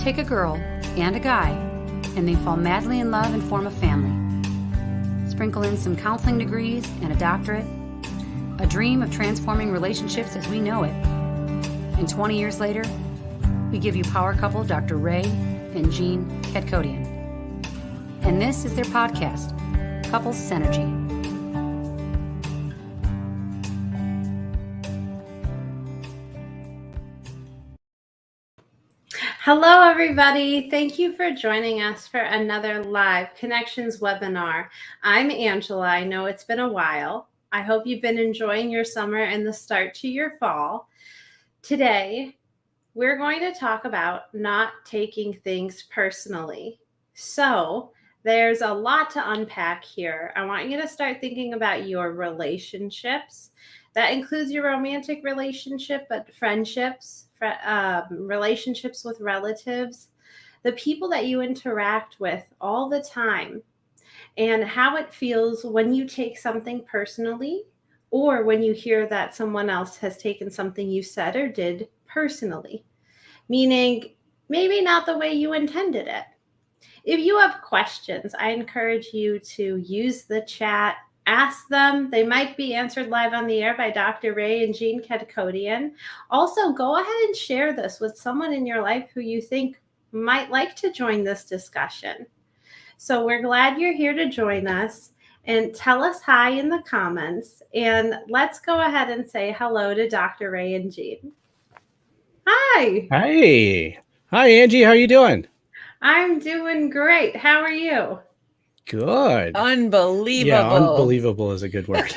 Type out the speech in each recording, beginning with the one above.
Take a girl and a guy, and they fall madly in love and form a family. Sprinkle in some counseling degrees and a doctorate, a dream of transforming relationships as we know it. And 20 years later, we give you power couple Dr. Ray and Jean Kadkodian. And this is their podcast, Couples Synergy. Hello, everybody. Thank you for joining us for another live Connections webinar. I'm Angela. I know it's been a while. I hope you've been enjoying your summer and the start to your fall. Today, we're going to talk about not taking things personally. So there's a lot to unpack here. I want you to start thinking about your relationships. That includes your romantic relationship, but friendships, relationships with relatives, the people that you interact with all the time, and how it feels when you take something personally or when you hear that someone else has taken something you said or did personally, meaning maybe not the way you intended it. If you have questions, I encourage you to use the chat. Ask them. They might be answered live on the air by Dr. Ray and Jean Kadkodian. Also, go ahead and share this with someone in your life who you think might like to join this discussion. So we're glad you're here to join us, and tell us hi in the comments. And let's go ahead and say hello to Dr. Ray and Jean. Hi. Hey. Hi, Angie. How you doing? I'm doing great. How are you? Good. Unbelievable. Yeah, unbelievable is a good word.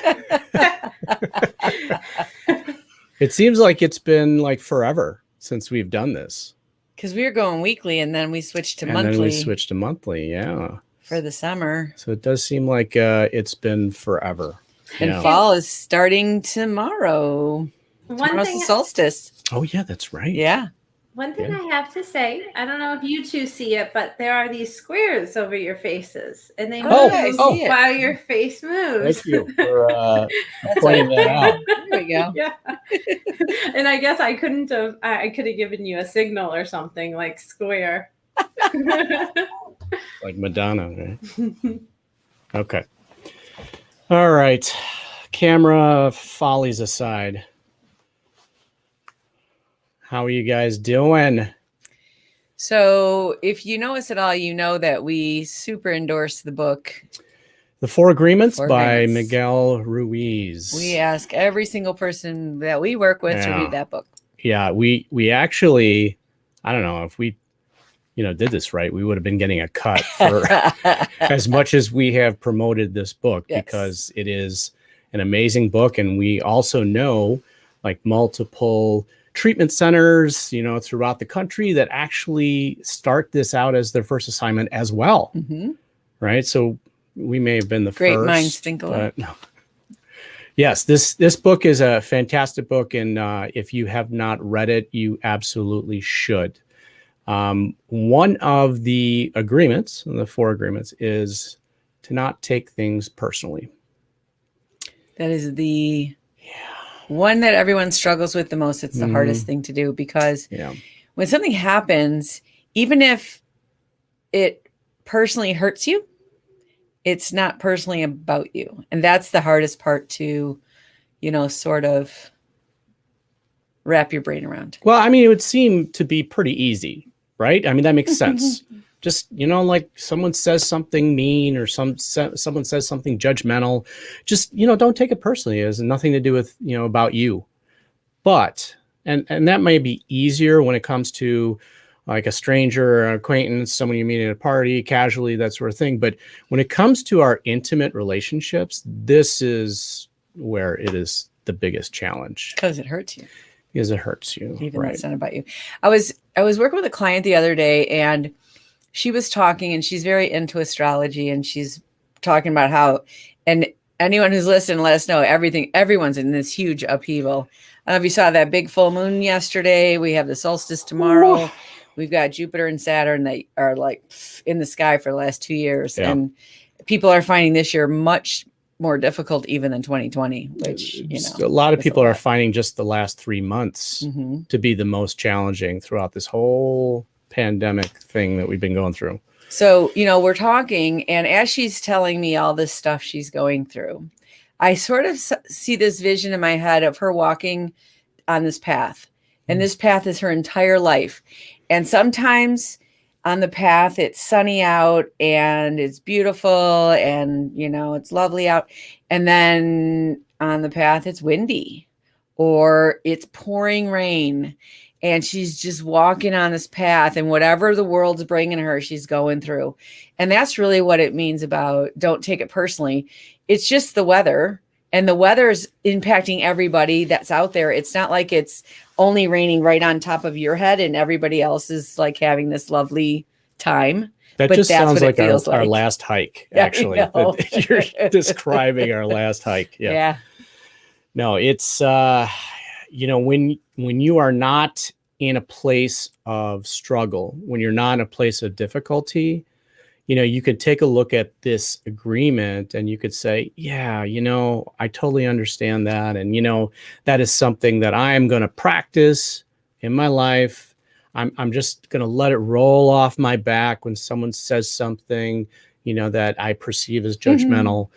It seems like it's been like forever since we've done this. Because we were going weekly and then we switched to monthly. And then we switched to monthly, yeah. For the summer. So it does seem like it's been forever. And fall is starting tomorrow. Tomorrow's the solstice. Oh, yeah, that's right. Yeah. One thing I have to say, I don't know if you two see it, but there are these squares over your faces, and they move while your face moves. Thank you for pointing that out. There we go. Yeah. And I guess I could have given you a signal or something like square. Like Madonna, right? Okay. All right. Camera follies aside. How are you guys doing? So if you know us at all, you know that we super endorse the book. The Four Agreements by Miguel Ruiz. We ask every single person that we work with to read that book. Yeah, we actually, I don't know if we, did this right, we would have been getting a cut for as much as we have promoted this book, because it is an amazing book. And we also know like multiple treatment centers, throughout the country that actually start this out as their first assignment as well. Mm-hmm. Right. So we may have been the great first. Minds think alike. No. Yes, this book is a fantastic book. And if you have not read it, you absolutely should. One of the agreements, the four agreements, is to not take things personally. That is the one that everyone struggles with the most. It's the hardest thing to do, because when something happens, even if it personally hurts you, it's not personally about you. And that's the hardest part to, sort of wrap your brain around. Well, I mean, it would seem to be pretty easy, right? I mean, that makes sense. Just, like someone says something mean or someone says something judgmental, just, don't take it personally. It has nothing to do with, about you. But, and that may be easier when it comes to like a stranger or an acquaintance, someone you meet at a party, casually, that sort of thing. But when it comes to our intimate relationships, this is where it is the biggest challenge. Because it hurts you. Because it hurts you. Even though it's not about you. I was working with a client the other day, and she was talking, and she's very into astrology, and she's talking about how, and anyone who's listening, let us know everyone's in this huge upheaval. I don't know if you saw that big full moon yesterday. We have the solstice tomorrow. Ooh. We've got Jupiter and Saturn that are like in the sky for the last 2 years. Yeah. And people are finding this year much more difficult even than 2020, which, a lot of people are finding just the last 3 months to be the most challenging throughout this whole pandemic thing that we've been going through. So, we're talking, and as she's telling me all this stuff she's going through, I sort of see this vision in my head of her walking on this path. And this path is her entire life. And sometimes on the path, it's sunny out and it's beautiful and, it's lovely out. And then on the path, it's windy or it's pouring rain. And she's just walking on this path, and whatever the world's bringing her, she's going through. And that's really what it means about don't take it personally. It's just the weather, and the weather is impacting everybody that's out there. It's not like it's only raining right on top of your head and everybody else is like having this lovely time. That But just that's sounds what it like feels our like. last hike, Yeah, I actually. know. That you're describing our last hike. Yeah. No, it's when you are not in a place of struggle, when you're not in a place of difficulty, you could take a look at this agreement and you could say, yeah, I totally understand that. And, that is something that I'm going to practice in my life. I'm just going to let it roll off my back when someone says something, that I perceive as judgmental.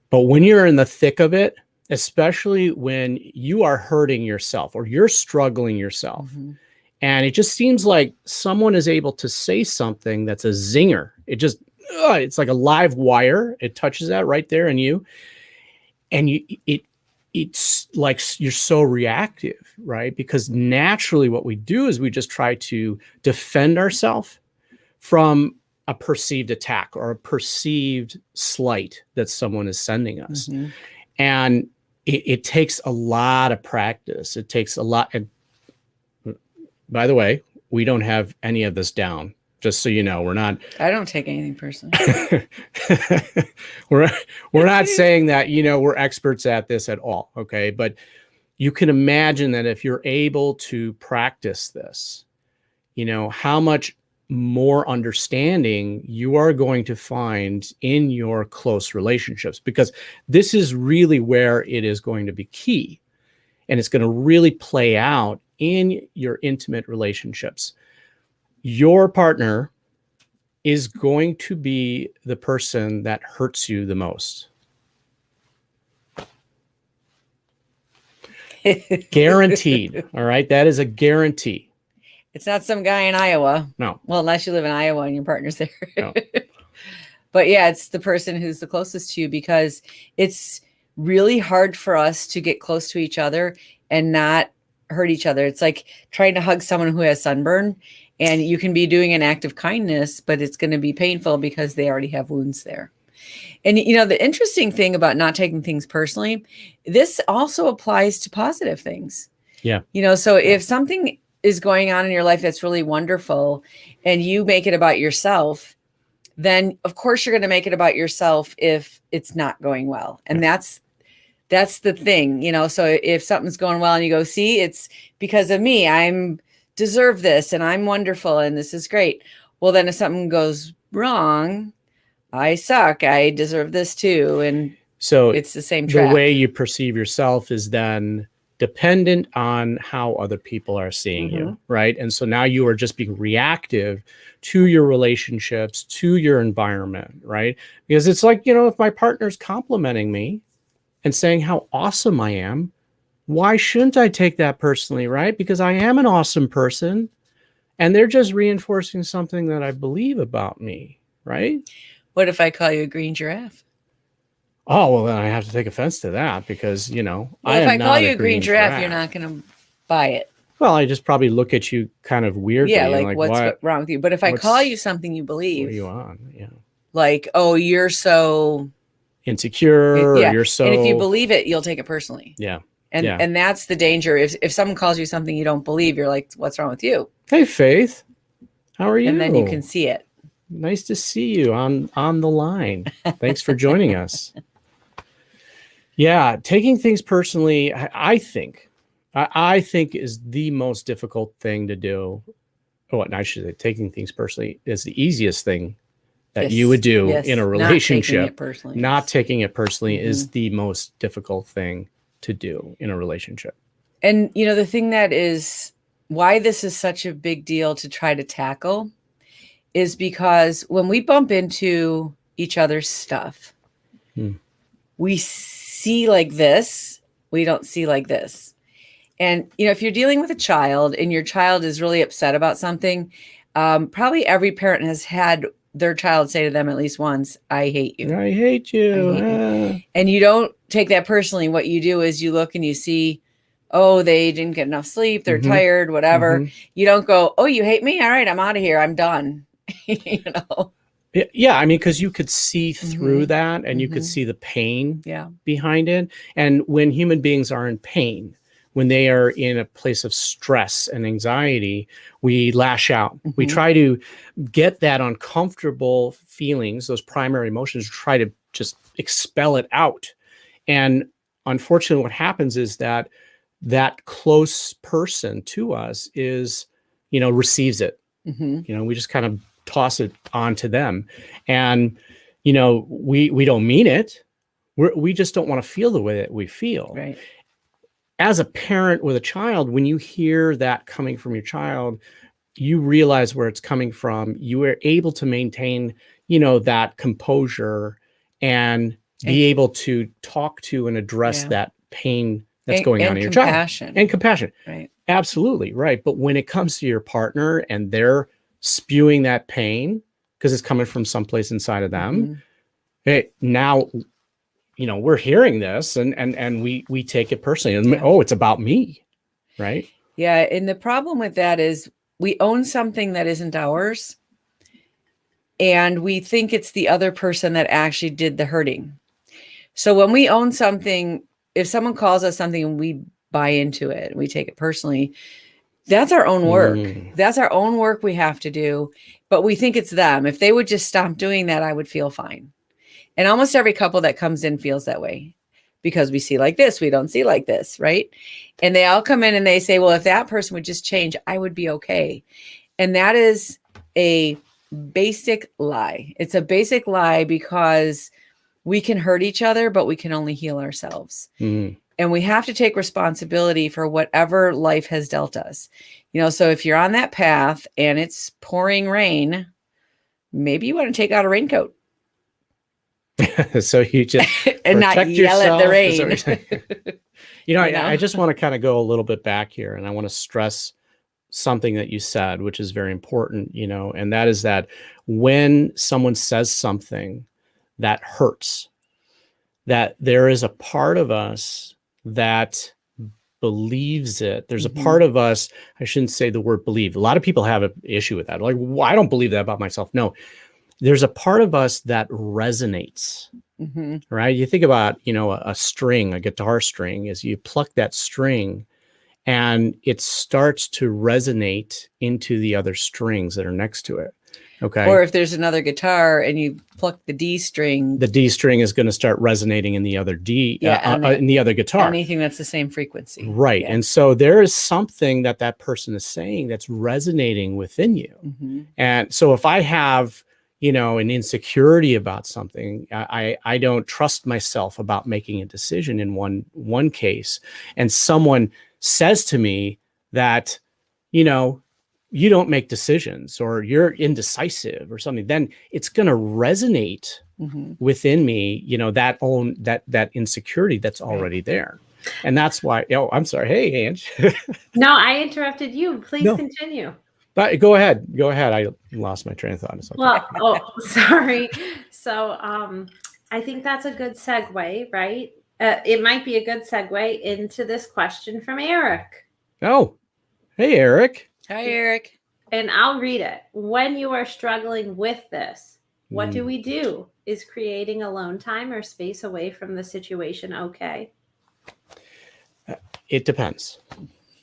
But when you're in the thick of it, especially when you are hurting yourself or you're struggling yourself, and it just seems like someone is able to say something that's a zinger. It's like a live wire. It touches that right there in you. And it's like you're so reactive, right? Because naturally what we do is we just try to defend ourselves from a perceived attack or a perceived slight that someone is sending us. And it takes a lot of practice. It takes a lot. And by the way, we don't have any of this down. Just so you know, we're not. I don't take anything personally. we're not saying that we're experts at this at all. Okay, but you can imagine that if you're able to practice this, how much more understanding you are going to find in your close relationships, because this is really where it is going to be key, and it's going to really play out in your intimate relationships. Your partner is going to be the person that hurts you the most. Guaranteed. All right. That is a guarantee. It's not some guy in Iowa. No. Well, unless you live in Iowa and your partner's there. No. But yeah, it's the person who's the closest to you, because it's really hard for us to get close to each other and not hurt each other. It's like trying to hug someone who has sunburn, and you can be doing an act of kindness, but it's going to be painful because they already have wounds there. And, the interesting thing about not taking things personally, this also applies to positive things. Yeah. So if something is going on in your life that's really wonderful and you make it about yourself, then of course you're going to make it about yourself if it's not going well. And that's the thing, so if something's going well and you go, see, it's because of me, I'm deserve this and I'm wonderful and this is great. Well, then if something goes wrong, I suck, I deserve this too. And so it's the same track. The way you perceive yourself is then dependent on how other people are seeing you, right? And so now you are just being reactive to your relationships, to your environment, right? Because it's like, if my partner's complimenting me and saying how awesome I am, why shouldn't I take that personally, right? Because I am an awesome person and they're just reinforcing something that I believe about me, right? What if I call you a green giraffe? Oh, well, then I have to take offense to that because, well, if I call you a green giraffe, you're not going to buy it. Well, I just probably look at you kind of weirdly. Yeah, like what's wrong with you? But if I call you something you believe. What are you on? Yeah. Like, oh, you're so insecure. Yeah. Or you're so. And if you believe it, you'll take it personally. Yeah. And that's the danger. If someone calls you something you don't believe, you're like, what's wrong with you? Hey, Faith. How are you? And then you can see it. Nice to see you on the line. Thanks for joining us. Yeah, taking things personally, I think is the most difficult thing to do. Oh, and I should say taking things personally is the easiest thing that you would do in a relationship. Not taking it personally is the most difficult thing to do in a relationship. And, the thing that is why this is such a big deal to try to tackle is because when we bump into each other's stuff, we see like this, we don't see like this. And, if you're dealing with a child and your child is really upset about something, probably every parent has had their child say to them at least once, I hate you. I hate you. I hate you. And you don't take that personally. What you do is you look and you see, oh, they didn't get enough sleep. They're tired, whatever. You don't go, oh, you hate me? All right, I'm out of here. I'm done. Yeah, I mean, because you could see through that, and you could see the pain behind it. And when human beings are in pain, when they are in a place of stress and anxiety, we lash out. We try to get that uncomfortable feelings, those primary emotions, try to just expel it out. And unfortunately, what happens is that close person to us is, receives it. We just kind of toss it onto them. And, we don't mean it. We just don't want to feel the way that we feel. Right. As a parent with a child, when you hear that coming from your child, you realize where it's coming from. You are able to maintain, that composure and be able to talk to and address that pain that's going on in your child. And compassion. Right. Absolutely. Right. But when it comes to your partner and they're spewing that pain because it's coming from someplace inside of them, hey, now, we're hearing this and we take it personally and oh, it's about me. Right. Yeah. And the problem with that is we own something that isn't ours. And we think it's the other person that actually did the hurting. So when we own something, if someone calls us something and we buy into it, we take it personally, that's our own work. That's our own work we have to do. But we think it's them. If they would just stop doing that, I would feel fine. And almost every couple that comes in feels that way because we see like this, we don't see like this, right? And they all come in and they say, well, if that person would just change, I would be okay. And that is a basic lie. It's a basic lie because we can hurt each other, but we can only heal ourselves. And we have to take responsibility for whatever life has dealt us. So if you're on that path and it's pouring rain, maybe you want to take out a raincoat. So you just and not yell at the rain. I just want to kind of go a little bit back here, and I want to stress something that you said, which is very important, and that is that when someone says something that hurts, that there is a part of us that believes it. There's a part of us, I shouldn't say the word believe. A lot of people have an issue with that. Like, well, I don't believe that about myself. No, there's a part of us that resonates, right? You think about, a string, a guitar string, as you pluck that string and it starts to resonate into the other strings that are next to it. Okay. Or if there's another guitar and you pluck the D string, the D string is going to start resonating in the other in the other guitar. Anything that's the same frequency. Right. Yeah. And so there is something that person is saying that's resonating within you. And so if I have, an insecurity about something, I don't trust myself about making a decision in one case, and someone says to me that, you don't make decisions or you're indecisive or something, then it's going to resonate within me, that insecurity that's already there. And that's why, I'm sorry. Hey, Ange. No, I interrupted you. Please continue. But go ahead. I lost my train of thought. Okay. Well, sorry. So I think that's a good segue, right? It might be a good segue into this question from Eric. Oh, hey, Eric. Hi, Eric. And I'll read it. When you are struggling with this, what do we do? Is creating alone time or space away from the situation okay? It depends.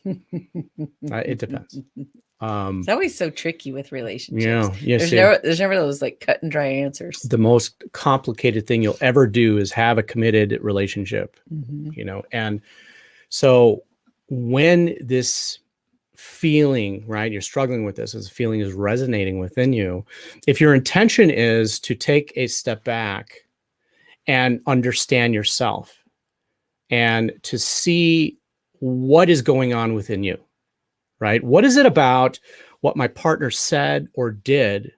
It depends. It's always so tricky with relationships. Yeah. There's never those like cut and dry answers. The most complicated thing you'll ever do is have a committed relationship, and so when this feeling, right, you're struggling with this feeling is resonating within you, if your intention is to take a step back and understand yourself and to see what is going on within you, right? What is it about what my partner said or did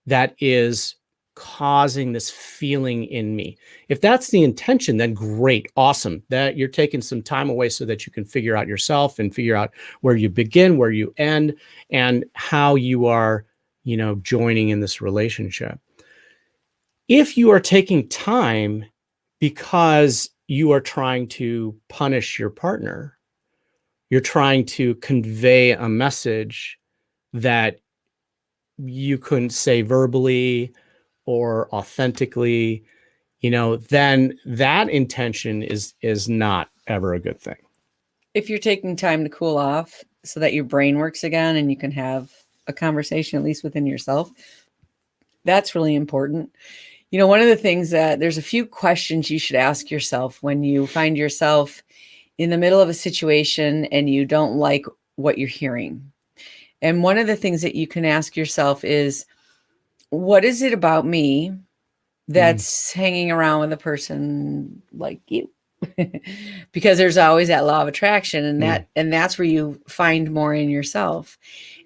that is causing this feeling in me? If that's the intention, then great, awesome. That you're taking some time away so that you can figure out yourself and figure out where you begin, where you end, and how you are, joining in this relationship. If you are taking time because you are trying to punish your partner, you're trying to convey a message that you couldn't say verbally or authentically, then that intention is not ever a good thing. If you're taking time to cool off so that your brain works again and you can have a conversation, at least within yourself, that's really important. One of the things that there's a few questions you should ask yourself when you find yourself in the middle of a situation and you don't like what you're hearing. And one of the things that you can ask yourself is, what is it about me that's hanging around with a person like you? Because there's always that law of attraction, and that's where you find more in yourself.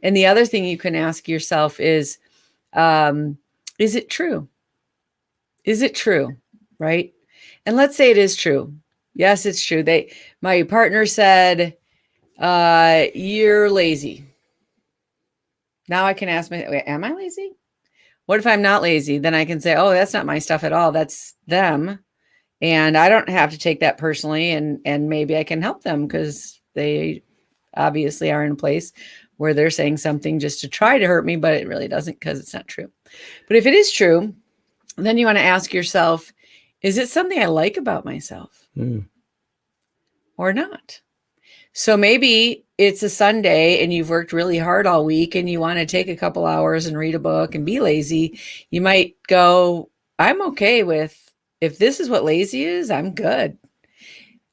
And the other thing you can ask yourself is it true? Is it true? Right? And let's say it is true. Yes, it's true. My partner said, you're lazy. Now I can ask myself, am I lazy? What if I'm not lazy? Then I can say, oh, that's not my stuff at all. That's them. And I don't have to take that personally. And maybe I can help them because they obviously are in a place where they're saying something just to try to hurt me, but it really doesn't because it's not true. But if it is true, then you want to ask yourself, is it something I like about myself or not? So maybe it's a Sunday and you've worked really hard all week and you want to take a couple hours and read a book and be lazy. You might go, I'm okay with, if this is what lazy is, I'm good.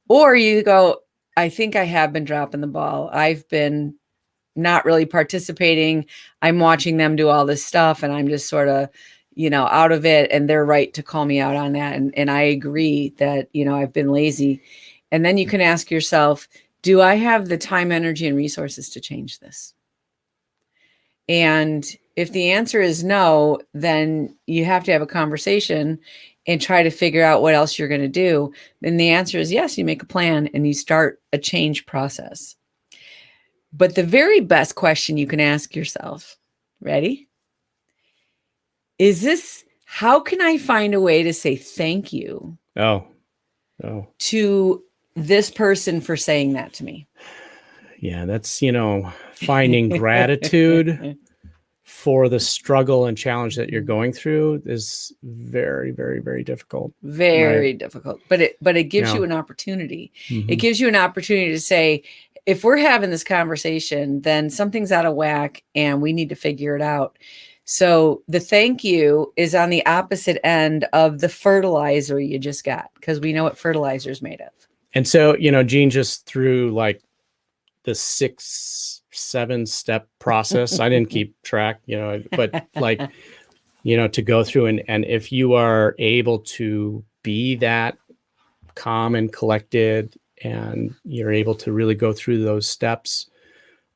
Or you go, I think I have been dropping the ball. I've been not really participating. I'm watching them do all this stuff and I'm just sort of, out of it. And they're right to call me out on that. And I agree that, I've been lazy. And then you can ask yourself, do I have the time, energy, and resources to change this? And if the answer is no, then you have to have a conversation and try to figure out what else you're going to do. And the answer is yes, you make a plan and you start a change process. But the very best question you can ask yourself, ready? Is this, how can I find a way to say thank you to this person for saying that to me? Yeah, that's, finding gratitude for the struggle and challenge that you're going through is very, very, very difficult. Very difficult. But it gives you an opportunity. It gives you an opportunity to say, if we're having this conversation, then something's out of whack and we need to figure it out. So the thank you is on the opposite end of the fertilizer you just got, because we know what fertilizer is made of. And so, Jean just threw like the 6-7 step process. I didn't keep track, but like, to go through and if you are able to be that calm and collected and you're able to really go through those steps,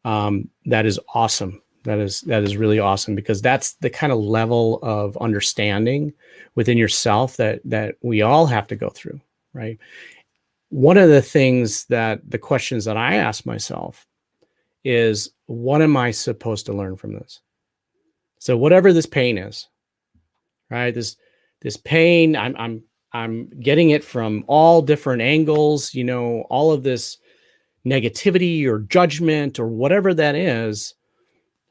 that is awesome. That is really awesome, because that's the kind of level of understanding within yourself that we all have to go through, right? One of the questions that I ask myself is, what am I supposed to learn from this? So whatever this pain is, right? This pain, I'm getting it from all different angles, all of this negativity or judgment or whatever that is.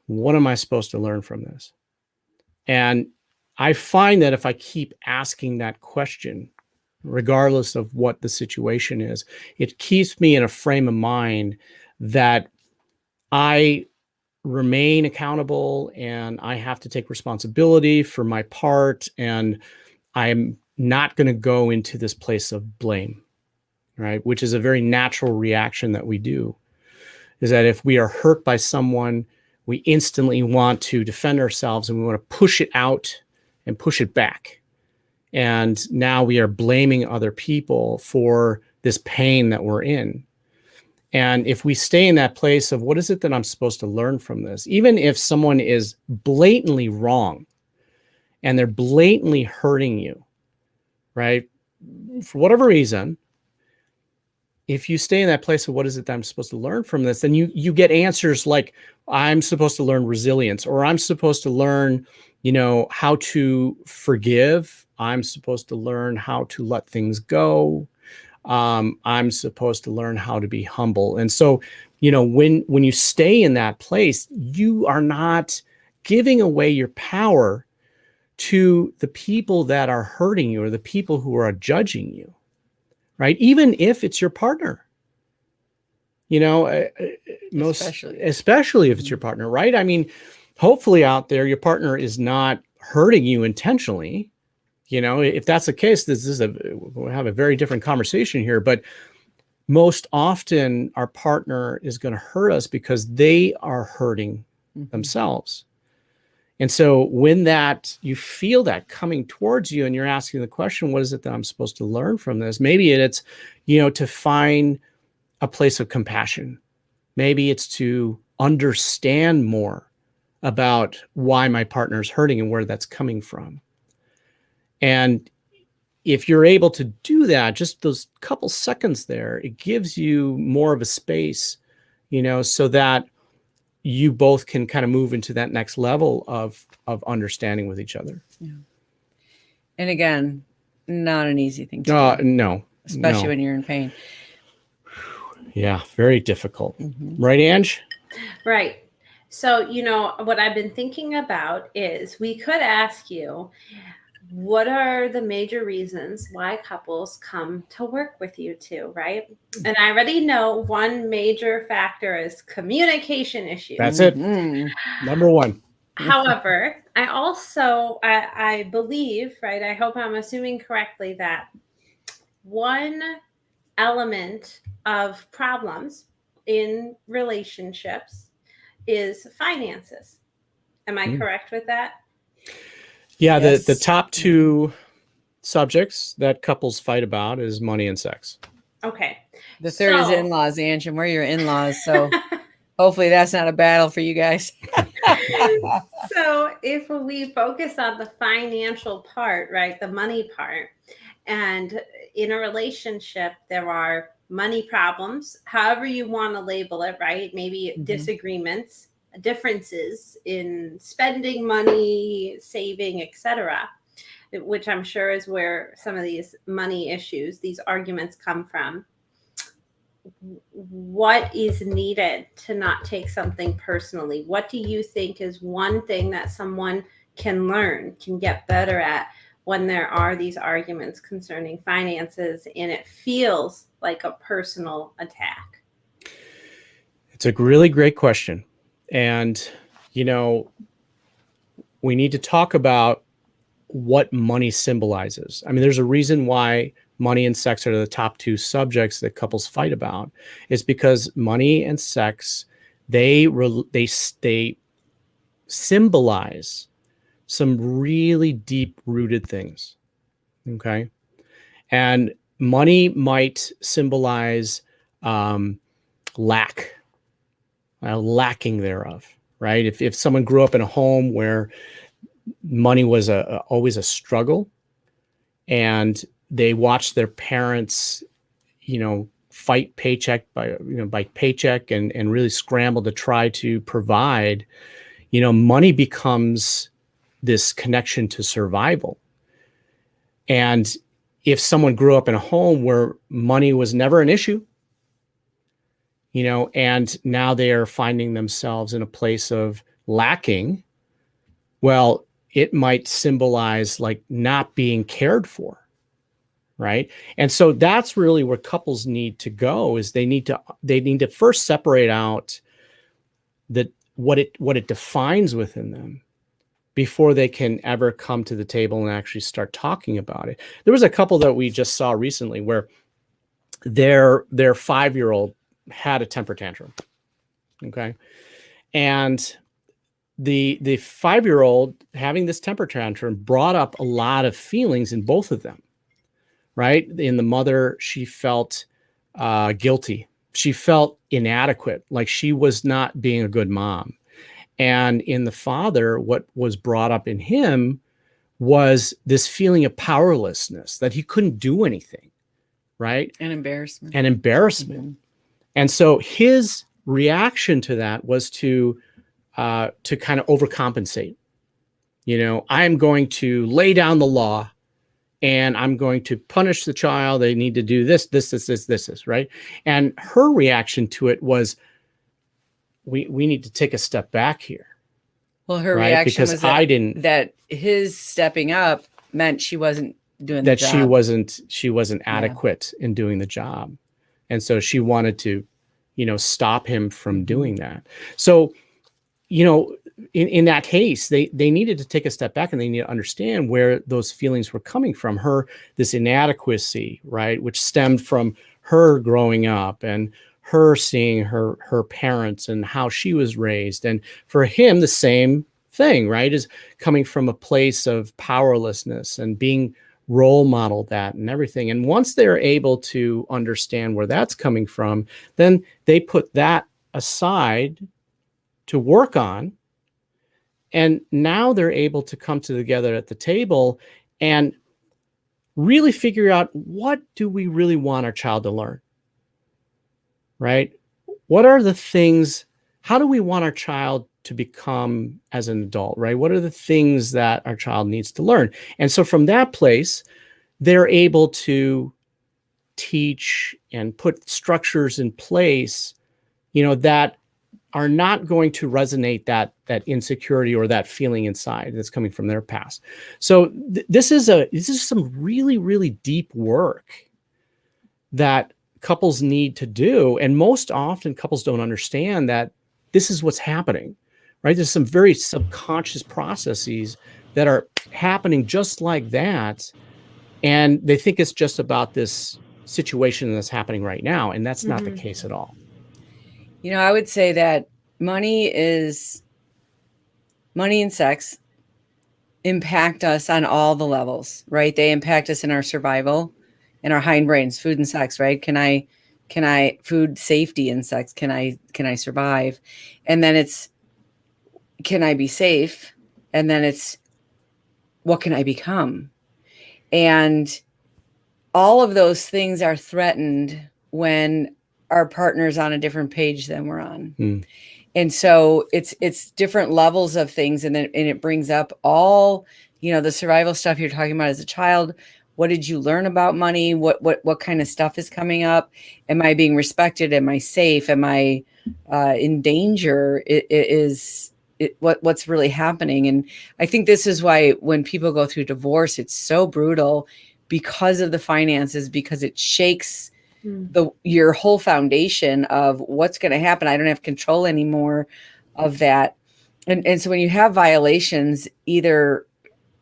What am I supposed to learn from this? And I find that if I keep asking that question, regardless of what the situation is, it keeps me in a frame of mind that I remain accountable and I have to take responsibility for my part. And I'm not going to go into this place of blame, right? Which is a very natural reaction that we do, is that if we are hurt by someone, we instantly want to defend ourselves and we want to push it out and push it back. And now we are blaming other people for this pain that we're in. And if we stay in that place of what is it that I'm supposed to learn from this, even if someone is blatantly wrong and they're blatantly hurting you, right? For whatever reason, if you stay in that place of what is it that I'm supposed to learn from this, then you get answers like, I'm supposed to learn resilience, or I'm supposed to learn, how to forgive. I'm supposed to learn how to let things go. I'm supposed to learn how to be humble. And so, when you stay in that place, you are not giving away your power to the people that are hurting you or the people who are judging you, right? Even if it's your partner, especially if it's your partner, right? I mean, hopefully out there, your partner is not hurting you intentionally. If that's the case, we'll have a very different conversation here. But most often, our partner is going to hurt us because they are hurting themselves. And so when you feel that coming towards you and you're asking the question, what is it that I'm supposed to learn from this? Maybe it's, to find a place of compassion. Maybe it's to understand more about why my partner's hurting and where that's coming from. And if you're able to do that, just those couple seconds there, it gives you more of a space, so that you both can kind of move into that next level of understanding with each other. Yeah. And again, not an easy thing to do. No. Especially when you're in pain. Yeah, very difficult. Right, Ange? Right. So, what I've been thinking about is we could ask you, what are the major reasons why couples come to work with you two, right? And I already know one major factor is communication issues. That's it. Number one. However, I also, I believe, right, I hope I'm assuming correctly, that one element of problems in relationships is finances. Am I correct with that? Yeah, Yes. the top two subjects that couples fight about is money and sex. Okay. The third is in-laws, Ange, and we're your in-laws, so hopefully that's not a battle for you guys. So if we focus on the financial part, right, the money part, and in a relationship, there are money problems, however you want to label it, right? Maybe disagreements, differences in spending money, saving, etc., which I'm sure is where some of these money issues, these arguments come from. What is needed to not take something personally? What do you think is one thing that someone can learn, can get better at when there are these arguments concerning finances and it feels like a personal attack? It's a really great question. And, we need to talk about what money symbolizes. I mean, there's a reason why money and sex are the top two subjects that couples fight about. It's because money and sex, they symbolize some really deep-rooted things. Okay. And money might symbolize lacking thereof, right? If someone grew up in a home where money was always a struggle, and they watched their parents, fight paycheck by paycheck and really scramble to try to provide, money becomes this connection to survival. And if someone grew up in a home where money was never an issue, and now they are finding themselves in a place of lacking, well, it might symbolize like not being cared for, right? And so that's really where couples need to go, is they need to first separate out what it defines within them before they can ever come to the table and actually start talking about it. There was a couple that we just saw recently where their 5-year-old had a temper tantrum. Okay. And the 5-year-old having this temper tantrum brought up a lot of feelings in both of them, right? In the mother, she felt guilty she felt inadequate, like she was not being a good mom. And in the father, what was brought up in him was this feeling of powerlessness, that he couldn't do anything, right? And embarrassment. And embarrassment. Mhm. And so his reaction to that was to kind of overcompensate. I'm going to lay down the law, and I'm going to punish the child. They need to do this, right? And her reaction to it was, we need to take a step back here. Well, her right? reaction Because was that his stepping up meant she wasn't doing the job. She wasn't adequate in doing the job. And so she wanted to, stop him from doing that. So, in that case, they needed to take a step back, and they need to understand where those feelings were coming from. This inadequacy, right? Which stemmed from her growing up and her seeing her parents and how she was raised. And for him, the same thing, right? Is coming from a place of powerlessness and being role modeled that and everything. And once they're able to understand where that's coming from, then they put that aside to work on. And now they're able to come together at the table and really figure out, what do we really want our child to learn? Right? What are the things, how do we want our child to become as an adult, right? What are the things that our child needs to learn? And so from that place, they're able to teach and put structures in place, that are not going to resonate that insecurity or that feeling inside that's coming from their past. So this is some really, really deep work that couples need to do. And most often couples don't understand that this is what's happening, right? There's some very subconscious processes that are happening just like that. And they think it's just about this situation that's happening right now. And that's not the case at all. I would say that money and sex impact us on all the levels, right? They impact us in our survival, in our hindbrains, food and sex, right? Can I food safety and sex? Can I survive? And then it's, can I be safe? And then it's, what can I become? And all of those things are threatened when our partner's on a different page than we're on. And so it's different levels of things. And it brings up all, the survival stuff you're talking about as a child. What did you learn about money? What kind of stuff is coming up? Am I being respected? Am I safe? Am I in danger? What's really happening? And I think this is why when people go through divorce, it's so brutal, because of the finances, because it shakes your whole foundation of what's going to happen. I don't have control anymore of that. And so when you have violations, either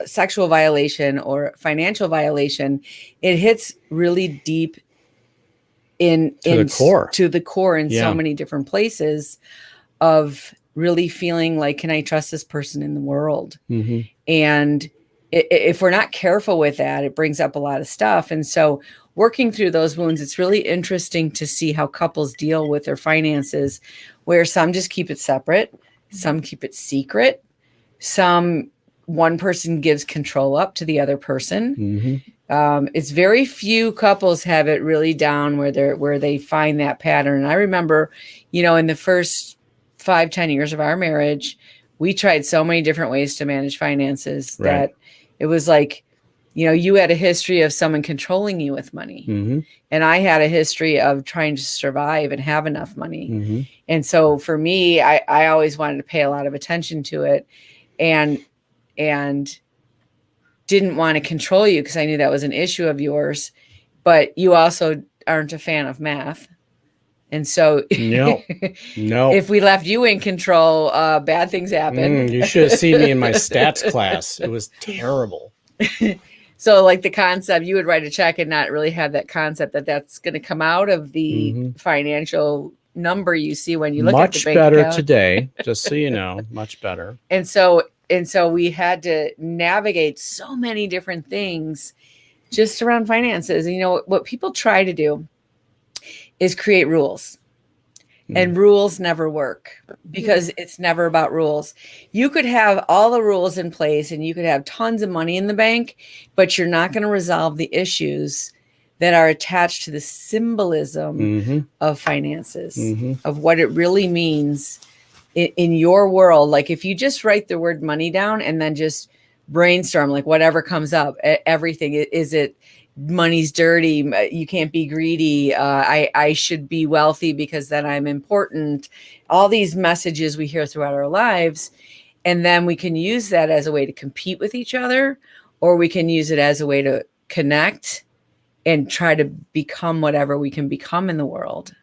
sexual violation or financial violation, it hits really deep to the core in so many different places of really feeling like, can I trust this person in the world? And if we're not careful with that, it brings up a lot of stuff. And so working through those wounds, it's really interesting to see how couples deal with their finances, where some just keep it separate, some keep it secret, one person gives control up to the other person. It's very few couples have it really down where they find that pattern. And I remember, in the first 5-10 years of our marriage, we tried so many different ways to manage finances that it was like, you had a history of someone controlling you with money. And I had a history of trying to survive and have enough money. And so for me, I always wanted to pay a lot of attention to it and didn't want to control you, because I knew that was an issue of yours, but you also aren't a fan of math. And so no. If we left you in control, bad things happen. You should have seen me in my stats class. It was terrible. So like the concept, you would write a check and not really have that concept that's going to come out of the financial number you see when you look at the bank account. Much better today, just so you know, much better. And so we had to navigate so many different things just around finances. And what people try to do is create rules. And rules never work because it's never about rules. You could have all the rules in place and you could have tons of money in the bank, but you're not going to resolve the issues that are attached to the symbolism of finances, of what it really means in your world. Like if you just write the word money down and then just brainstorm, like whatever comes up, everything, is it money's dirty, you can't be greedy, I should be wealthy because then I'm important, all these messages we hear throughout our lives. And then we can use that as a way to compete with each other, or we can use it as a way to connect and try to become whatever we can become in the world.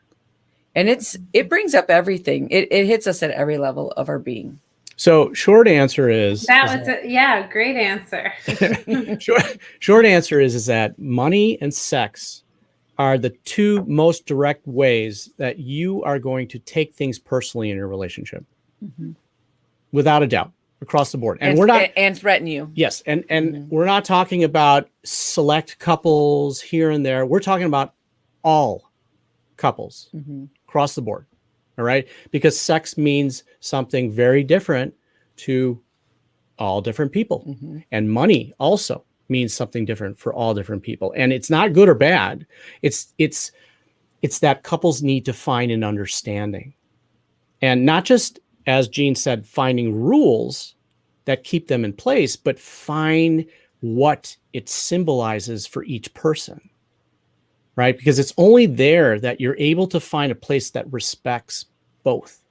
And it brings up everything. It hits us at every level of our being. So short answer is great answer. short answer is that money and sex are the two most direct ways that you are going to take things personally in your relationship, without a doubt, across the board. And we're not and threaten you. Yes, and we're not talking about select couples here and there. We're talking about all couples across the board. All right, because sex means something very different to all different people, and money also means something different for all different people. And it's not good or bad. It's that couples need to find an understanding, and not just, as Jean said, finding rules that keep them in place, but find what it symbolizes for each person. Right? Because it's only there that you're able to find a place that respects both.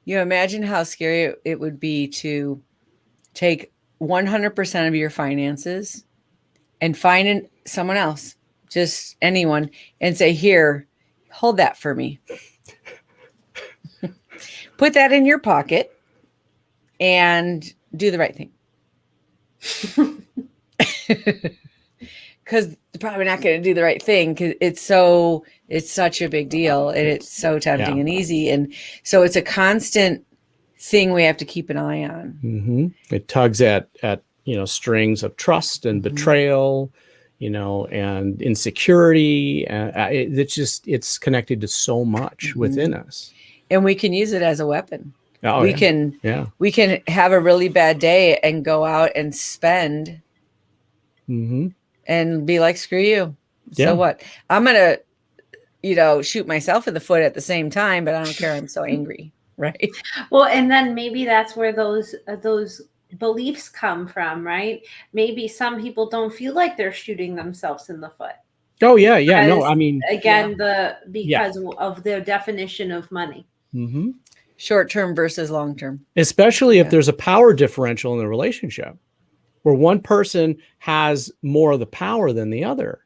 You imagine how scary it would be to take 100% of your finances and find someone else, just anyone, and say, here, hold that for me. Put that in your pocket and do the right thing. Because they're probably not going to do the right thing because it's such a big deal and it's so tempting and easy. And so it's a constant thing we have to keep an eye on. It tugs at strings of trust and betrayal, and insecurity. It's connected to so much within us. And we can use it as a weapon. We can have a really bad day and go out and spend and be like, screw you. So what? I'm going to, shoot myself in the foot at the same time, but I don't care. I'm so angry. Right. Well, and then maybe that's where those beliefs come from, right? Maybe some people don't feel like they're shooting themselves in the foot. Oh yeah. Yeah. Because, no, I mean, again, because of their definition of money. Short-term versus long-term. Especially if there's a power differential in the relationship where one person has more of the power than the other.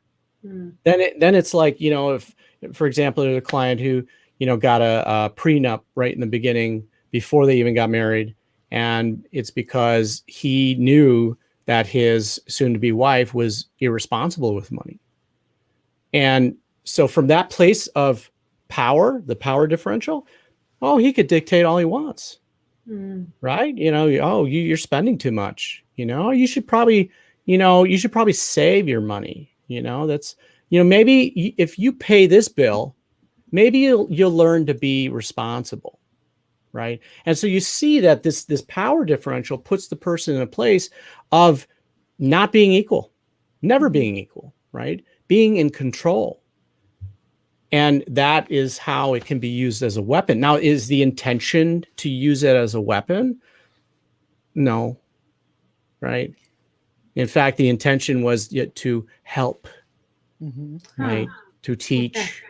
Then it's like, if, for example, there's a client who, got a prenup right in the beginning before they even got married. And it's because he knew that his soon-to-be wife was irresponsible with money. And so from that place of power, the power differential, he could dictate all he wants. Right? You're spending too much. You should probably save your money. That's, maybe if you pay this bill, maybe you'll learn to be responsible. Right. And so you see that this power differential puts the person in a place of not being equal, never being equal, right? Being in control. And that is how it can be used as a weapon. Now, is the intention to use it as a weapon? No. Right. In fact, the intention was to help, right? To teach,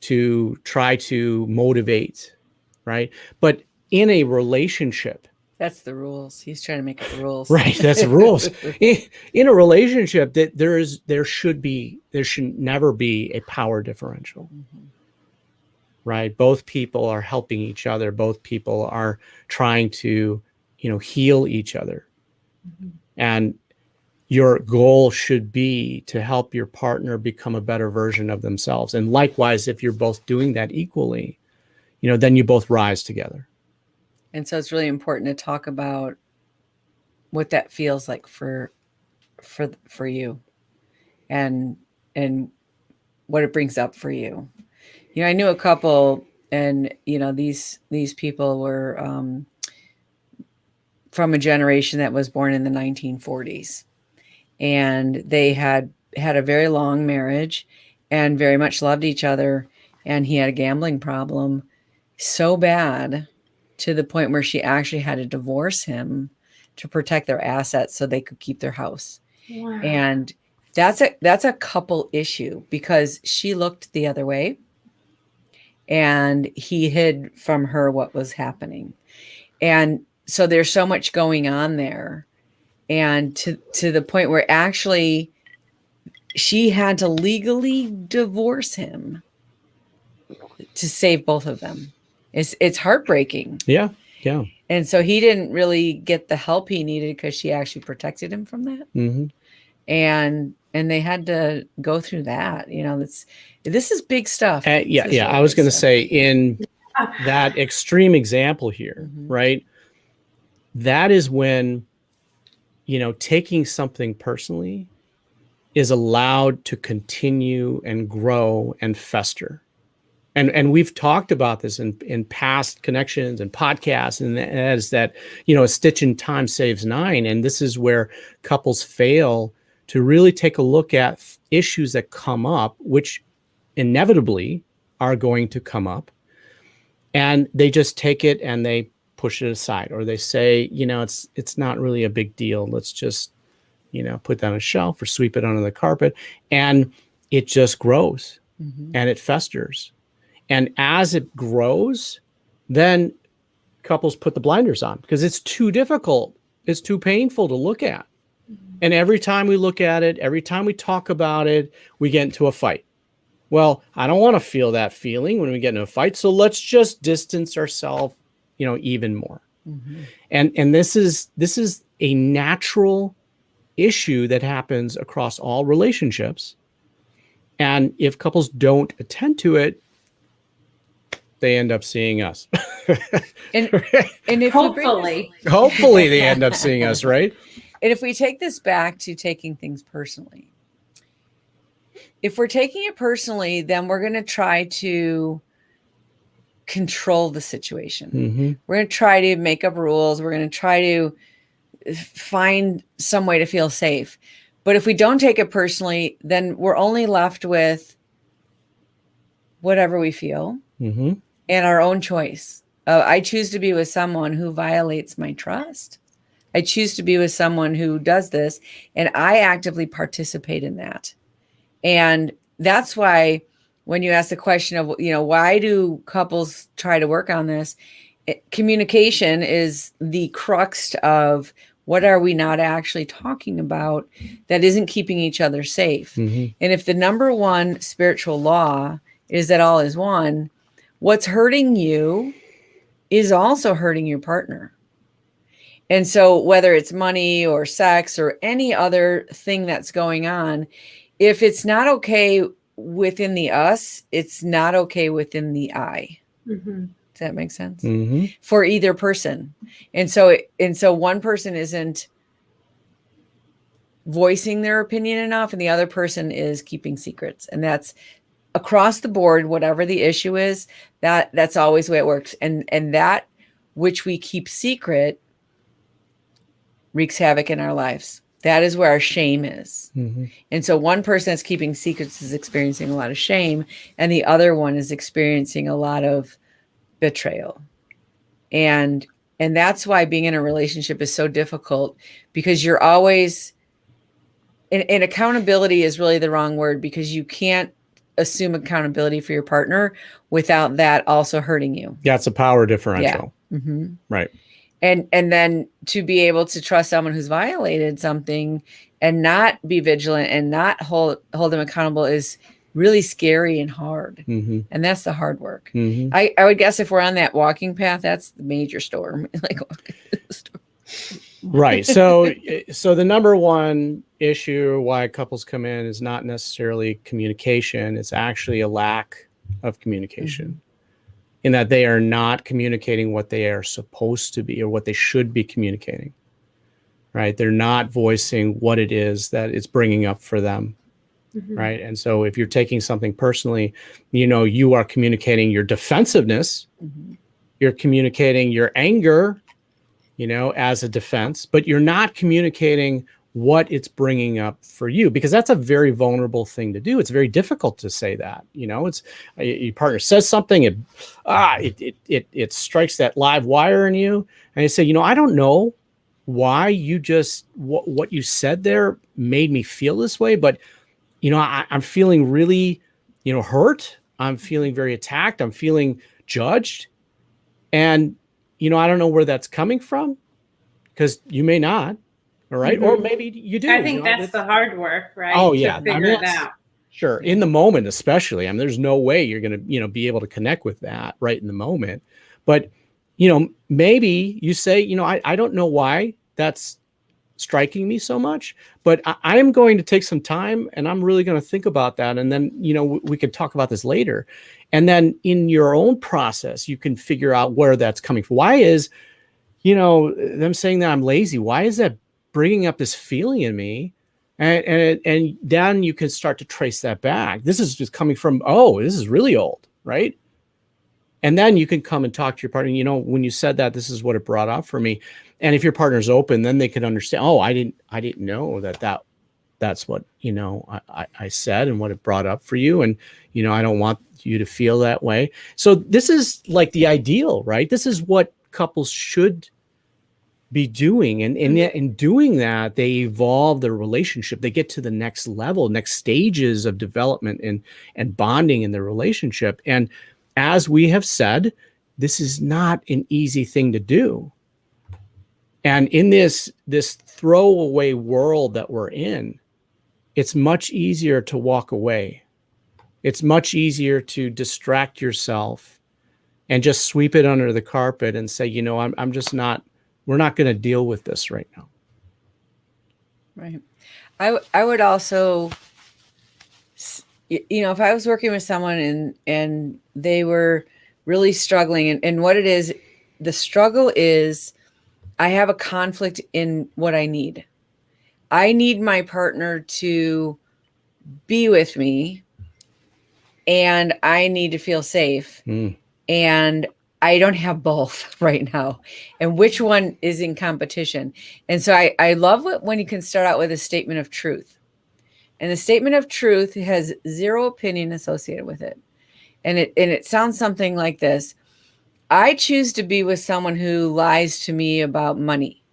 to try to motivate, right? But in a relationship, that's the rules. He's trying to make it rules. Right. That's the rules. In a relationship, that there should never be a power differential. Right. Both people are helping each other. Both people are trying to, heal each other. And your goal should be to help your partner become a better version of themselves. And likewise, if you're both doing that equally, then you both rise together. And so it's really important to talk about what that feels like for you and what it brings up for you. I knew a couple, and these people were from a generation that was born in the 1940s, and they had a very long marriage and very much loved each other, and he had a gambling problem so bad to the point where she actually had to divorce him to protect their assets so they could keep their house. Wow. And that's a couple issue, because she looked the other way and he hid from her what was happening. And so there's so much going on there. And to the point where actually she had to legally divorce him to save both of them. It's heartbreaking. Yeah. Yeah. And so he didn't really get the help he needed because she actually protected him from that. Mm-hmm. And they had to go through that. This is big stuff. Yeah. I was going to say, in that extreme example here, right? That is when, taking something personally is allowed to continue and grow and fester. And we've talked about this in past connections and podcasts, and that is that, a stitch in time saves nine. And this is where couples fail to really take a look at issues that come up, which inevitably are going to come up. And they just take it and they push it aside, or they say, it's not really a big deal. Let's just, put that on a shelf or sweep it under the carpet. And it just grows and it festers. And as it grows, then couples put the blinders on because it's too difficult. It's too painful to look at. And every time we look at it, every time we talk about it, we get into a fight. Well, I don't want to feel that feeling when we get into a fight. So let's just distance ourselves, even more. And this is a natural issue that happens across all relationships. And if couples don't attend to it, they end up seeing us. And if hopefully they end up seeing us, right? And if we take this back to taking things personally, if we're taking it personally, then we're going to try to control the situation. We're going to try to make up rules. We're going to try to find some way to feel safe. But if we don't take it personally, then we're only left with whatever we feel and our own choice. I choose to be with someone who violates my trust. I choose to be with someone who does this, and I actively participate in that. And that's why when you ask the question of, why do couples try to work on this? Communication is the crux of what are we not actually talking about that isn't keeping each other safe. And if the number one spiritual law is that all is one, what's hurting you is also hurting your partner. And so whether it's money or sex or any other thing that's going on, if it's not okay within the us, it's not okay within the I. Does that make sense? For either person. And so one person isn't voicing their opinion enough, and the other person is keeping secrets. And that's across the board, whatever the issue is, that's always the way it works. And that which we keep secret wreaks havoc in our lives. That is where our shame is. And so one person that's keeping secrets is experiencing a lot of shame, and the other one is experiencing a lot of betrayal. And that's why being in a relationship is so difficult, because you're always, and accountability is really the wrong word, because you can't assume accountability for your partner without that also hurting you. Yeah, it's a power differential. Right. And then to be able to trust someone who's violated something and not be vigilant and not hold them accountable is really scary and hard. And that's the hard work. I would guess if we're on that walking path, that's the major storm. Right. So the number one issue why couples come in is not necessarily communication. It's actually a lack of communication. In that they are not communicating what they are supposed to be or what they should be communicating, right? They're not voicing what it is that it's bringing up for them. Mhm. right? And so if you're taking something personally, you are communicating your defensiveness, you're communicating your anger, as a defense, but you're not communicating what it's bringing up for you, because that's a very vulnerable thing to do. It's very difficult to say that. It's your partner says something, it strikes that live wire in you, and you say, I don't know why you just what you said there made me feel this way, but I'm feeling really, hurt. I'm feeling very attacked. I'm feeling judged, and I don't know where that's coming from, because you may not. All right. Or maybe you do. I think that's the hard work, right? Oh, To yeah. figure it out. Sure. In the moment, especially. I mean, there's no way you're going to, be able to connect with that right in the moment. But, maybe you say, I don't know why that's striking me so much, but I am going to take some time, and I'm really going to think about that. And then, we could talk about this later. And then in your own process, you can figure out where that's coming from. Why is, them saying that I'm lazy, why is that bringing up this feeling in me? And then you can start to trace that back. This is just coming from, this is really old, right? And then you can come and talk to your partner. When you said that, this is what it brought up for me. And if your partner's open, then they can understand, I didn't know that's what, I said and what it brought up for you. And, I don't want you to feel that way. So this is like the ideal, right? This is what couples should be doing. And in doing that, they evolve their relationship. They get to the next level, next stages of development and bonding in their relationship. And as we have said, this is not an easy thing to do. And in this throwaway world that we're in, it's much easier to walk away. It's much easier to distract yourself and just sweep it under the carpet and say, I'm just not, we're not going to deal with this right now. Right. I would also, if I was working with someone and they were really struggling, and what it is, the struggle is, I have a conflict in what I need. I need my partner to be with me, and I need to feel safe. And I don't have both right now. And which one is in competition? And so I love when you can start out with a statement of truth. And the statement of truth has zero opinion associated with it. And it sounds something like this: I choose to be with someone who lies to me about money.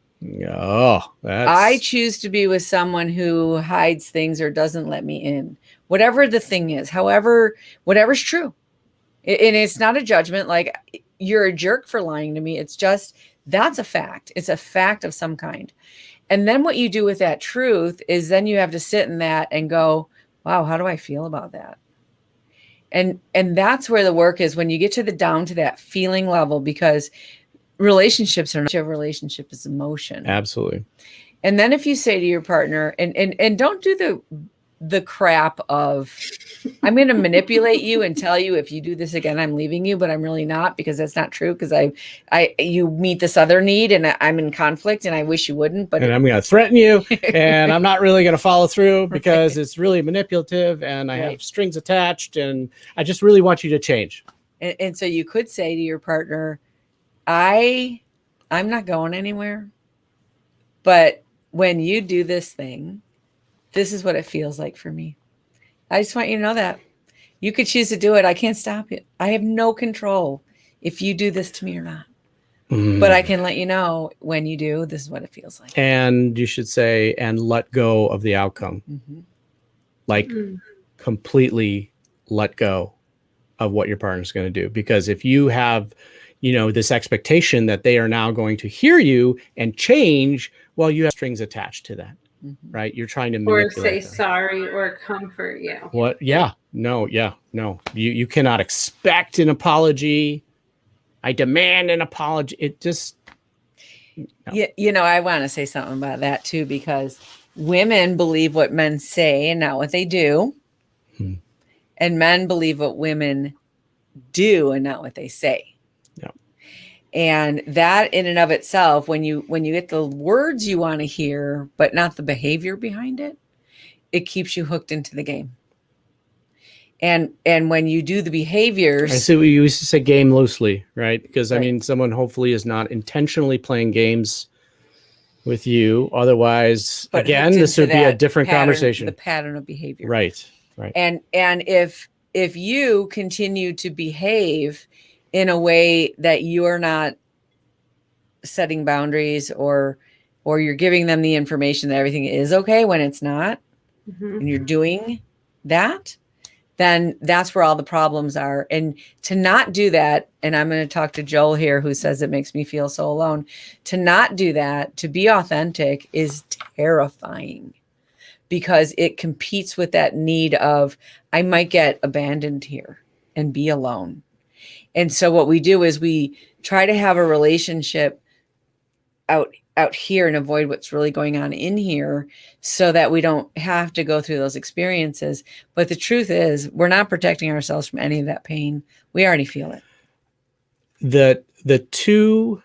I choose to be with someone who hides things or doesn't let me in. Whatever the thing is, whatever's true. And it's not a judgment like you're a jerk for lying to me. It's just, that's a fact. It's a fact of some kind. And then what you do with that truth is then you have to sit in that and go, wow, how do I feel about that? And that's where the work is, when you get down to that feeling level, because relationships are not, a relationship is emotion. Absolutely. And then if you say to your partner, and don't do the crap of, I'm going to manipulate you and tell you if you do this again, I'm leaving you, but I'm really not, because that's not true. Because you meet this other need and I'm in conflict and I wish you wouldn't, but I'm going to threaten you and I'm not really going to follow through because it's really manipulative and I have strings attached and I just really want you to change. And so you could say to your partner, I'm not going anywhere, but when you do this thing, this is what it feels like for me. I just want you to know that you could choose to do it. I can't stop you. I have no control if you do this to me or not. But I can let you know when you do, this is what it feels like. And you should say, and let go of the outcome. Like completely let go of what your partner's going to do. Because if you have, this expectation that they are now going to hear you and change, well, you have strings attached to that. Right? You're trying to manipulate or say them. Sorry or comfort you. What? Yeah. No. You cannot expect an apology. I demand an apology. It just. No. I want to say something about that too, because women believe what men say and not what they do. And men believe what women do and not what they say. And that in and of itself, when you get the words you want to hear, but not the behavior behind it, it keeps you hooked into the game. And when you do the behaviors, I see what you used to say game loosely, right? Because I Right. mean, someone hopefully is not intentionally playing games with you. Otherwise, but again, hooked this into would be a that different pattern, conversation. the pattern of behavior. Right. Right. And if you continue to behave in a way that you're not setting boundaries, or you're giving them the information that everything is okay when it's not, Mhm. and you're doing that, then that's where all the problems are. And to not do that, and I'm going to talk to Joel here, who says it makes me feel so alone. To not do that, to be authentic, is terrifying, because it competes with that need of, I might get abandoned here and be alone. And so what we do is we try to have a relationship out here and avoid what's really going on in here, so that we don't have to go through those experiences. But the truth is, we're not protecting ourselves from any of that pain. We already feel it. The two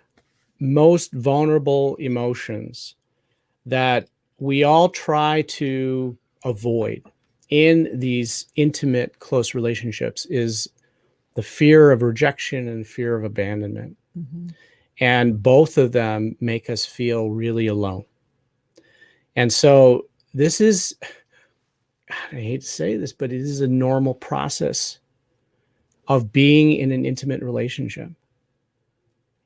most vulnerable emotions that we all try to avoid in these intimate, close relationships is the fear of rejection and fear of abandonment. Mm-hmm. And both of them make us feel really alone. And so this is, I hate to say this, but it is a normal process of being in an intimate relationship.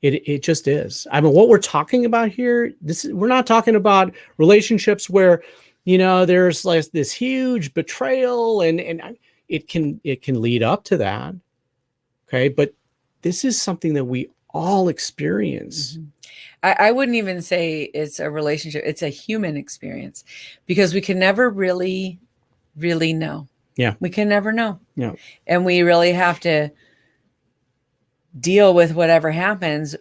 It just is. I mean, what we're talking about here, we're not talking about relationships where, there's like this huge betrayal and it can lead up to that. Okay. But this is something that we all experience. Mm-hmm. I wouldn't even say it's a relationship. It's a human experience, because we can never really, really know. Yeah. We can never know. Yeah. And we really have to deal with whatever happens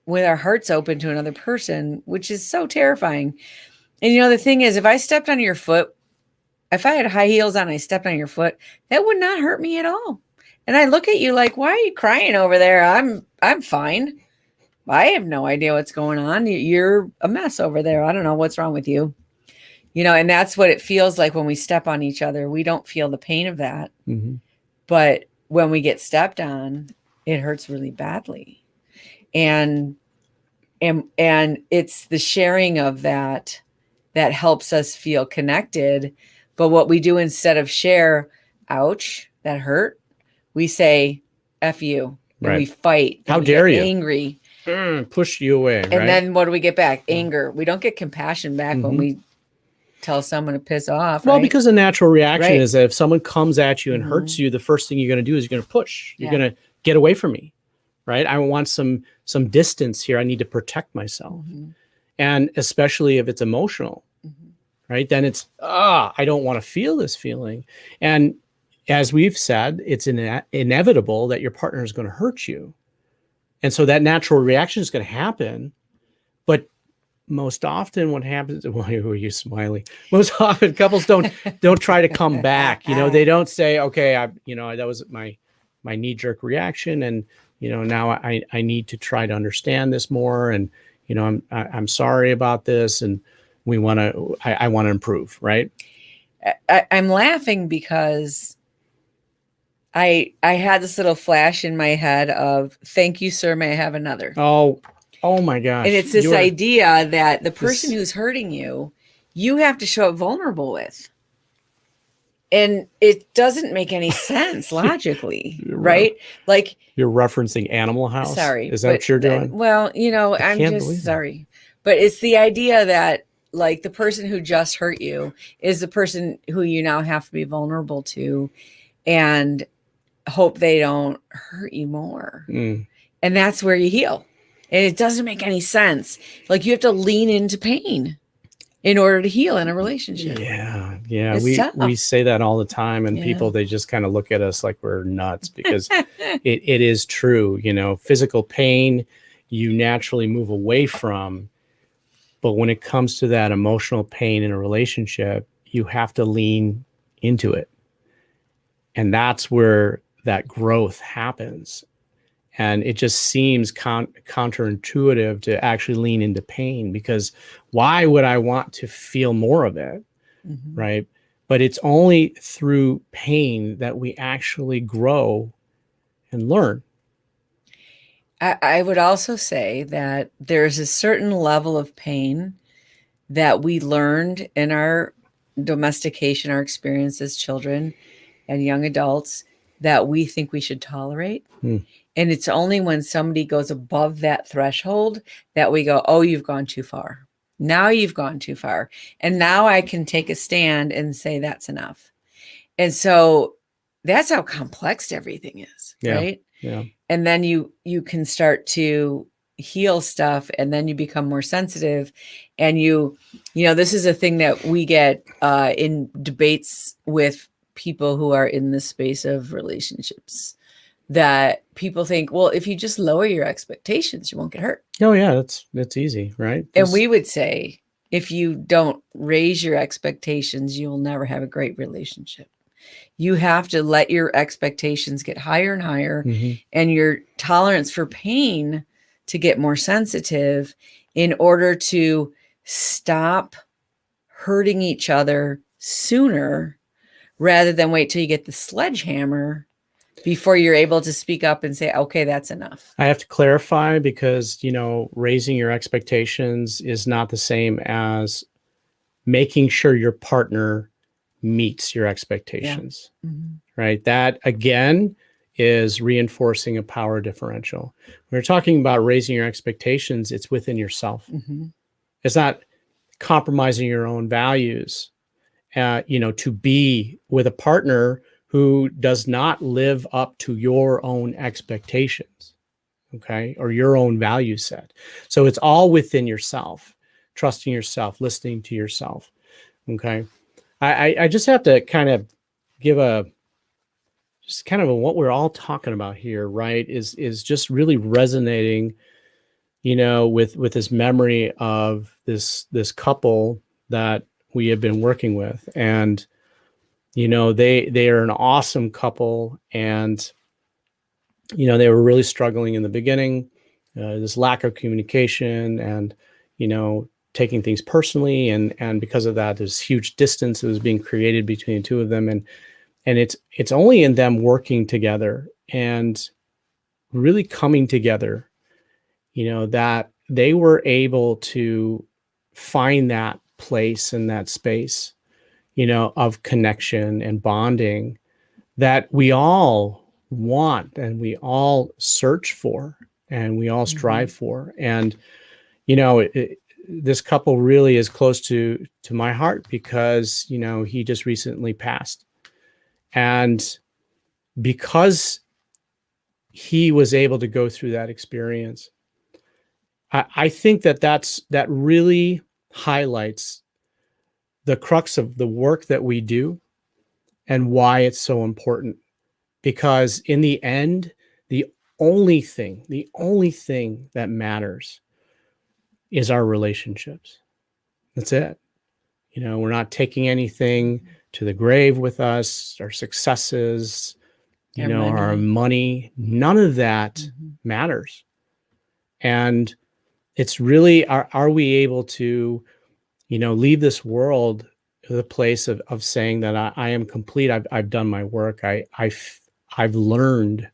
with our hearts open to another person, which is so terrifying. And the thing is, if I stepped on your foot, if I had high heels on and I stepped on your foot, that would not hurt me at all. And I look at you like, why are you crying over there? I'm fine. I have no idea what's going on. You're a mess over there. I don't know what's wrong with you. And that's what it feels like when we step on each other. We don't feel the pain of that. Mm-hmm. But when we get stepped on, it hurts really badly. And it's the sharing of that helps us feel connected. But what we do instead of share, ouch, that hurt, we say, F you. And Right. we fight. How dare you? Angry. Push you away. And right? then what do we get back? Anger. We don't get compassion back when Mhm. we tell someone to piss off. Well, right? because the natural reaction Right. is that if someone comes at you and Mhm. hurts you, the first thing you're going to do is you're going to push. You're Yeah. going to get away from me, right? I want some distance here. I need to protect myself. Mhm. And especially if it's emotional, Mhm. right? Then it's, I don't want to feel this feeling. And as we've said, it's inevitable that your partner is going to hurt you. And so that natural reaction is going to happen. But most often what happens, why are you smiling? Most often couples don't try to come back. They don't say, okay, that was my knee-jerk reaction. And, now I need to try to understand this more. And, I'm sorry about this. And I want to improve. Right. I'm laughing because I had this little flash in my head of, thank you, sir. May I have another? Oh my gosh. And it's this idea that the person who's hurting you, you have to show up vulnerable with. And it doesn't make any sense logically, right? Like, you're referencing Animal House. Sorry. Is that what you're doing? Well, I'm can't just believe that. sorry. But it's the idea that, like, the person who just hurt you is the person who you now have to be vulnerable to and hope they don't hurt you more. Mm. And that's where you heal. And it doesn't make any sense. Like, you have to lean into pain in order to heal in a relationship. Yeah. It's tough. We say that all the time, and Yeah. people, they just kind of look at us like we're nuts because it is true. Physical pain, you naturally move away from. But when it comes to that emotional pain in a relationship, you have to lean into it. And that's where that growth happens. And it just seems counterintuitive to actually lean into pain, because why would I want to feel more of it? Mhm. Right. but it's only through pain that we actually grow and learn. I would also say that there's a certain level of pain that we learned in our domestication, our experience as children and young adults, that we think we should tolerate. And it's only when somebody goes above that threshold that we go, oh, you've gone too far. Now you've gone too far. And now I can take a stand and say that's enough. And so that's how complex everything is, right? Yeah. And then you can start to heal stuff, and then you become more sensitive. And this is a thing that we get in debates with people who are in the space of relationships, that people think, well, if you just lower your expectations, you won't get hurt. Oh yeah, that's easy, right? And we would say, if you don't raise your expectations, you will never have a great relationship. You have to let your expectations get higher and higher, and your tolerance for pain to get more sensitive, in order to stop hurting each other sooner, rather than wait till you get the sledgehammer before you're able to speak up and say, okay, that's enough. I have to clarify, because, raising your expectations is not the same as making sure your partner meets your expectations, right? That, again, is reinforcing a power differential. When we're talking about raising your expectations, it's within yourself. It's not compromising your own values, to be with a partner who does not live up to your own expectations, okay, or your own value set. So it's all within yourself, trusting yourself, listening to yourself, okay? I just have to kind of give what we're all talking about here, right, is just really resonating, with this memory of this couple that we have been working with. And they are an awesome couple, and they were really struggling in the beginning, this lack of communication, and taking things personally, and because of that, there's huge distance that was being created between the two of them, and it's only in them working together and really coming together, that they were able to find that place and that space, of connection and bonding that we all want, and we all search for, and we all strive for. And, this couple really is close to my heart, because, he just recently passed. And because he was able to go through that experience, I think that really highlights the crux of the work that we do and why it's so important. Because in the end, the only thing that matters is our relationships. That's it. We're not taking anything to the grave with us, our successes, our money, none of that matters. And it's really, are we able to, leave this world to the place of saying that I am complete. I've done my work. I've learned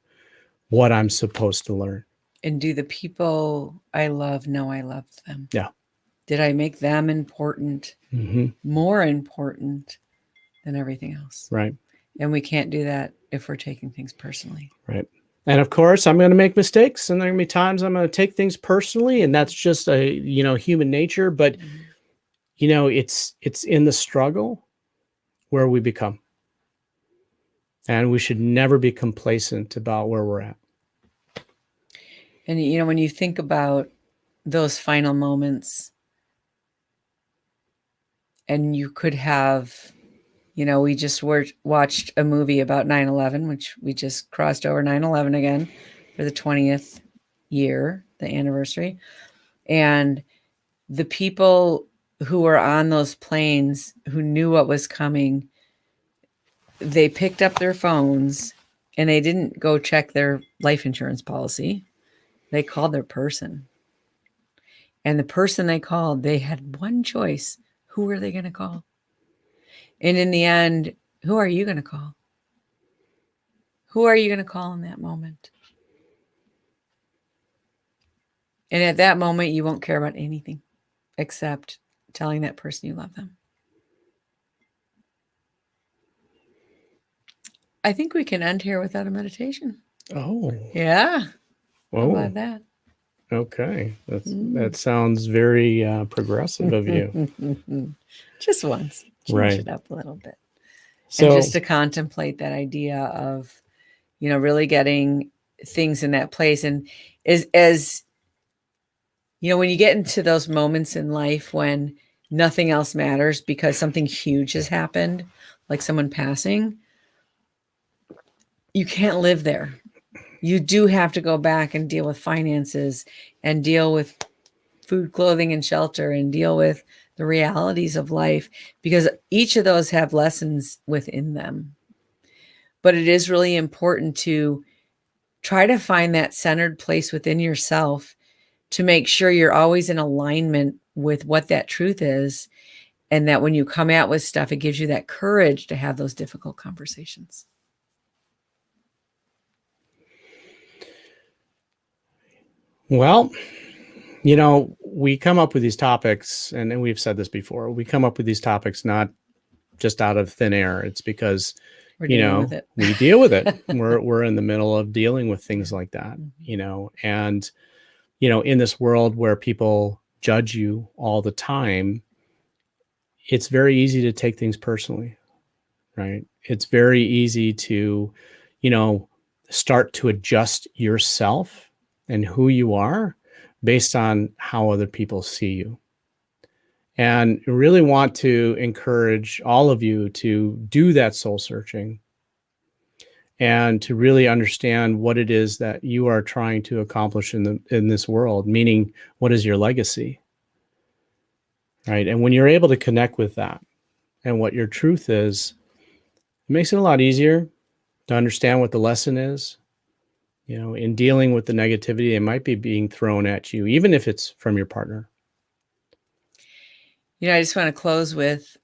what I'm supposed to learn. And do the people I love know I love them? Yeah. Did I make them important, more important than everything else? Right. And we can't do that if we're taking things personally. Right. And of course, I'm going to make mistakes, and there are going to be times I'm going to take things personally, and that's just human nature. But it's in the struggle where we become, and we should never be complacent about where we're at. And when you think about those final moments, and you could have, we just watched a movie about 9/11, which we just crossed over 9/11 again for the 20th year, the anniversary. And the people who were on those planes, who knew what was coming, they picked up their phones and they didn't go check their life insurance policy. They called their person. And the person they called, they had one choice. Who were they going to call? And in the end, who are you going to call? Who are you going to call in that moment? And at that moment, you won't care about anything except telling that person you love them. I think we can end here without a meditation. Oh, Yeah. How oh, about that? okay. That sounds very progressive of you. Just once. Change Right. it up a little bit. So, And just to contemplate that idea of, really getting things in that place. And as when you get into those moments in life when nothing else matters because something huge has happened, like someone passing, you can't live there. You do have to go back and deal with finances and deal with food, clothing, and shelter and deal with the realities of life, because each of those have lessons within them. But it is really important to try to find that centered place within yourself to make sure you're always in alignment with what that truth is. And that when you come out with stuff, it gives you that courage to have those difficult conversations. well, we come up with these topics, and we've said this before, we come up with these topics not just out of thin air. It's because, We're dealing with it. we deal with it. We're in the middle of dealing with things like that, and, in this world where people judge you all the time, it's very easy to take things personally, right? It's very easy to, start to adjust yourself and who you are based on how other people see you. And I really want to encourage all of you to do that soul searching and to really understand what it is that you are trying to accomplish in this world, meaning what is your legacy, right? And when you're able to connect with that and what your truth is, it makes it a lot easier to understand what the lesson is, in dealing with the negativity that might be being thrown at you, even if it's from your partner. I just want to close with,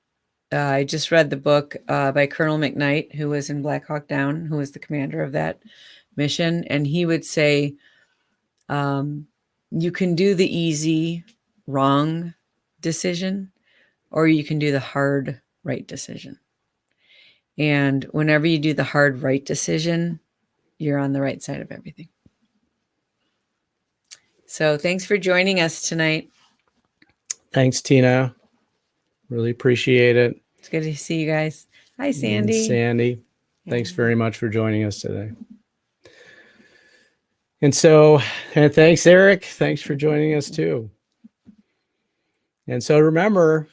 I just read the book by Colonel McKnight, who was in Black Hawk Down, who was the commander of that mission. And he would say, you can do the easy, wrong decision, or you can do the hard, right decision. And whenever you do the hard, right decision, you're on the right side of everything. So thanks for joining us tonight. Thanks, Tina. Really appreciate it. It's good to see you guys. Hi, Sandy. And Sandy, thanks very much for joining us today. And thanks, Eric. Thanks for joining us too. And so remember,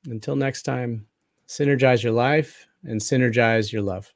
until next time, synergize your life and synergize your love.